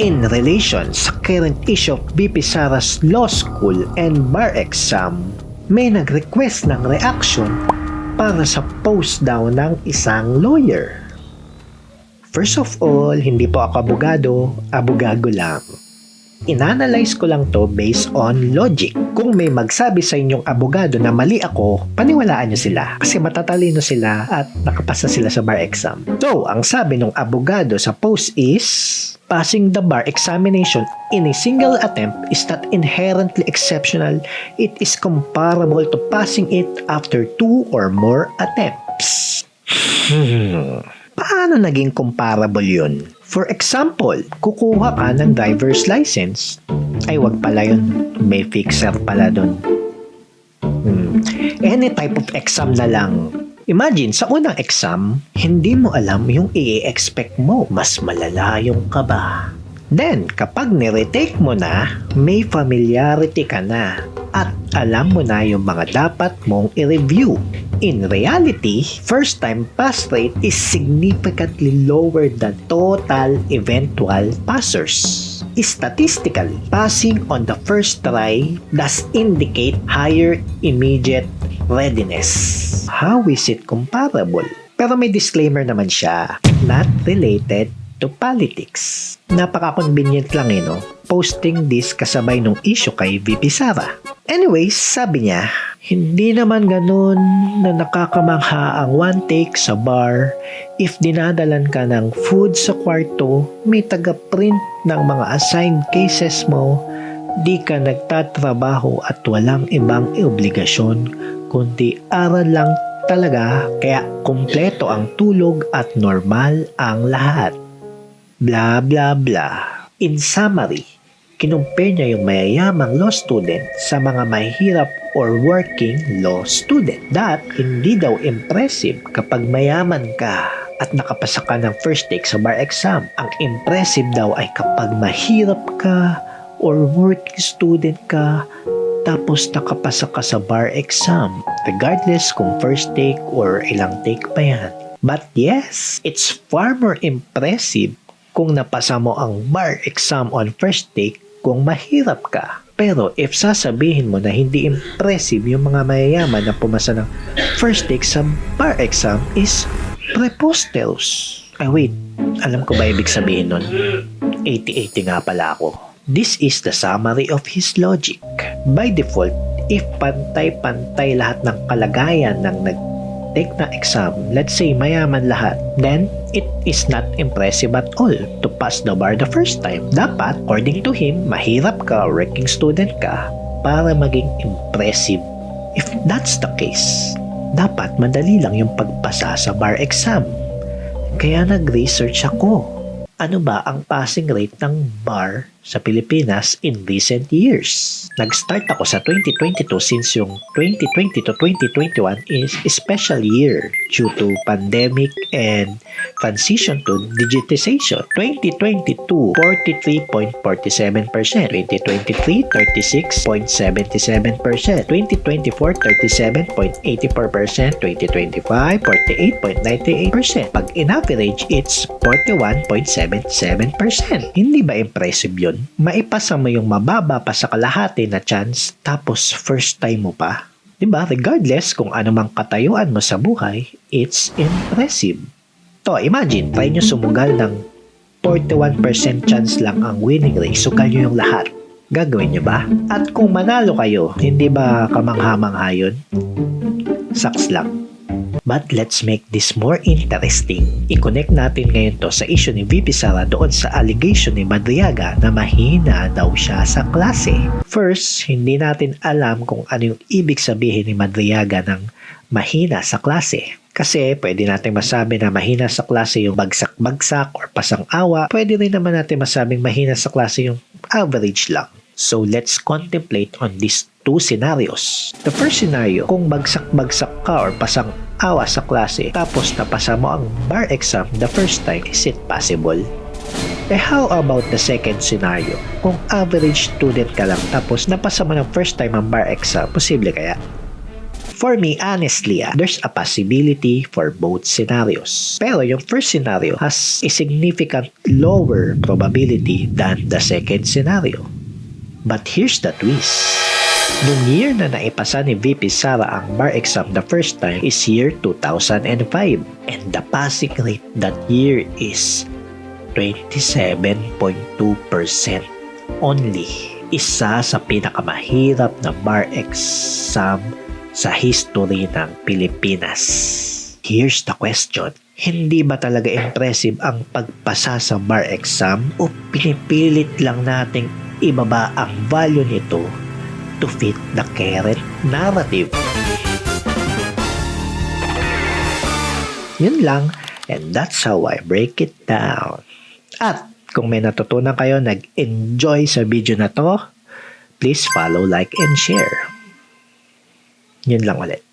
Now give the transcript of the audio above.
in relation sa current issue of VP Sara's law school and bar exam, may nag-request ng reaction para sa post daw ng isang lawyer. First of all, hindi po ako abogado lang. Inanalyze ko lang to based on logic. Kung may magsabi sa inyong abogado na mali ako, paniwalaan nyo sila kasi matatalino sila at nakapasa sila sa bar exam. So, ang sabi ng abogado sa post is, passing the bar examination in a single attempt is not inherently exceptional. It is comparable to passing it after 2 or more attempts. Paano naging comparable yun? For example, kukuha ka ng driver's license. Ay, wag pala yun. May fixer pala dun. Any type of exam na lang. Imagine, sa unang exam, hindi mo alam yung i-expect mo. Mas malala yung kaba. Then, kapag niretake mo na, may familiarity ka na. At alam mo na yung mga dapat mong i-review. In reality, first-time pass rate is significantly lower than total eventual passers. Statistically, passing on the first try does indicate higher immediate readiness. How is it comparable? Pero may disclaimer naman siya, not related to politics. Napaka-convenient lang no? Posting this kasabay nung issue kay VP Sara. Anyways, sabi niya, hindi naman ganun na nakakamangha ang one take sa bar. If dinadalan ka ng food sa kwarto, may taga-print ng mga assigned cases mo, di ka nagtatrabaho at walang ibang obligasyon, kundi aral lang talaga, kaya kumpleto ang tulog at normal ang lahat. Blah blah blah. In summary, kinumpare niya yung mayayamang law student sa mga mahihirap or working law student. That hindi daw impressive kapag mayaman ka at nakapasa ka ng first take sa bar exam. Ang impressive daw ay kapag mahirap ka or working student ka tapos nakapasa ka sa bar exam, regardless kung first take or ilang take pa yan. But yes, it's far more impressive kung napasa mo ang bar exam on first take kung mahirap ka. Pero if sasabihin mo na hindi impressive yung mga mayayaman na pumasa ng first take sa bar exam is preposterous. Ay wait, alam ko ba ibig sabihin nun? 80-80 nga pala ako. This is the summary of his logic. By default, if pantay-pantay lahat ng kalagayan ng nag-take na exam, let's say mayaman lahat, then it is not impressive at all to pass the bar the first time. Dapat, according to him, mahirap ka, working student ka, para maging impressive. If that's the case, dapat madali lang yung pagpasa sa bar exam. Kaya nag-research ako. Ano ba ang passing rate ng bar sa Pilipinas in recent years? Nag-start ako sa 2022 since yung 2020 to 2021 is a special year due to pandemic and transition to digitization. 2022, 43.47%. 2023, 36.77%. 2024, 37.84%. 2025, 48.98%. Pag in-average, it's 41.77%. Hindi ba impressive yun? Maipasa mo yung mababa pa sa kalahati na chance tapos first time mo pa. Diba? Regardless kung ano mang katayuan mo sa buhay, it's impressive. To, imagine, try nyo sumugal ng 41% chance lang ang winning rate. Sugal nyo yung lahat. Gagawin nyo ba? At kung manalo kayo, hindi ba kamangha-mangha yun? Sucks lang. But let's make this more interesting. I-connect natin ngayon to sa issue ni VP Sara doon sa allegation ni Madriaga na mahina daw siya sa klase. First, hindi natin alam kung ano yung ibig sabihin ni Madriaga ng mahina sa klase. Kasi pwede natin masabi na mahina sa klase yung bagsak-bagsak or pasang-awa. Pwede rin naman natin masabing mahina sa klase yung average lang. So let's contemplate on these two scenarios. The first scenario, kung bagsak-bagsak ka or pasang-awa sa klase tapos napasa mo ang bar exam the first time, is it possible? How about the second scenario? Kung average student ka lang tapos napasa mo ng first time ang bar exam, posible kaya? For me, honestly, there's a possibility for both scenarios. Pero yung first scenario has a significant lower probability than the second scenario. But here's the twist. Nung year na naipasa ni VP Sara ang bar exam the first time is year 2005. And the passing rate that year is 27.2% only. Isa sa pinakamahirap na bar exam sa history ng Pilipinas. Here's the question. Hindi ba talaga impressive ang pagpasa sa bar exam o pinipilit lang nating ibaba ang value nito to fit the current narrative? Yun lang, and that's how I break it down. At kung may natutunan kayo, nag-enjoy sa video na to, please follow, like, and share. Yun lang ulit.